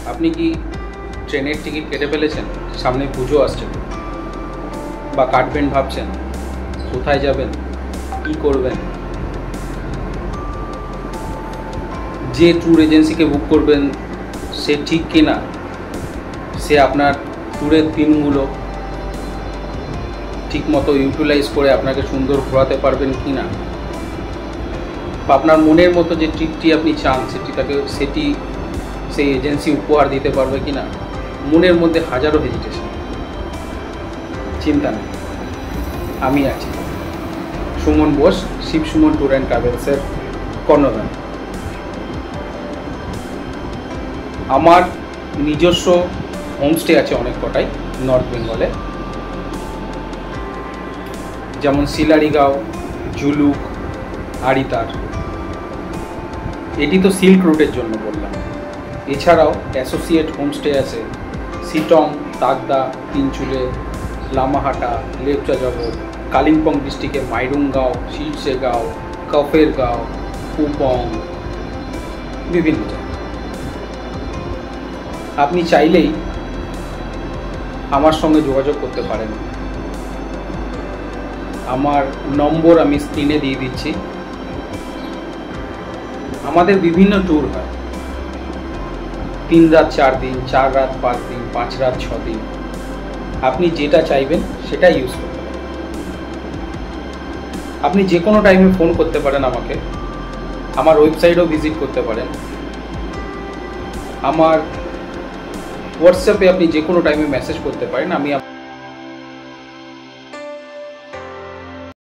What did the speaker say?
আপনি কি ট্রেনের টিকিট কেটে ফেলেছেন? সামনে পুজো আসছে বা কাটবেন ভাবছেন? কোথায় যাবেন, কি করবেন? যে ট্যুর এজেন্সিকে বুক করবেন সে ঠিক কিনা, সে আপনার ট্যুরের দিনগুলো ঠিকমতো ইউটিলাইজ করে আপনাকে সুন্দর ঘোরাতে পারবেন কি না, বা আপনার মনের মতো যে ট্রিপটি আপনি চান সেটি সেই এজেন্সি উপহার দিতে পারবে কি না, মনের মধ্যে হাজারো হেজিটেশন। চিন্তা নেই, আমি আছি। সুমন বোস, শিব সুমন ট্যুর অ্যান্ড ট্রাভেলসের কর্ণধার। আমার নিজস্ব হোমস্টে আছে অনেক কটাই নর্থ বেঙ্গলে, যেমন শিলারিগাঁও, জুলুক, আড়িতার। এটি তো সিল্ক রুটের জন্য বললাম। এছাড়াও অ্যাসোসিয়েট হোমস্টে আছে সিটং, তাগদা, তিনচুলে, লামাহাটা, লেপচাজগর, কালিম্পং ডিস্ট্রিক্টে মাইরুংগাঁও, শিরসেগাঁও, কফেরগাঁও, কুপং, বিভিন্ন জায়গায়। আপনি চাইলেই আমার সঙ্গে যোগাযোগ করতে পারেন। আমার নম্বর আমি স্ক্রিনে দিয়ে দিচ্ছি। আমাদের বিভিন্ন ট্যুর হয়, 3 রাত 4 দিন, 4 রাত 5 দিন, 5 রাত 6 দিন। আপনি যেটা চাইবেন সেটা ইউজ করতে পারেন। আপনি যে কোনো টাইমে ফোন করতে পারেন আমাকে, আমার ওয়েবসাইটও ভিজিট করতে পারেন। আমার হোয়াটসঅ্যাপে আপনি যে কোনো টাইমে মেসেজ করতে পারেন, আমি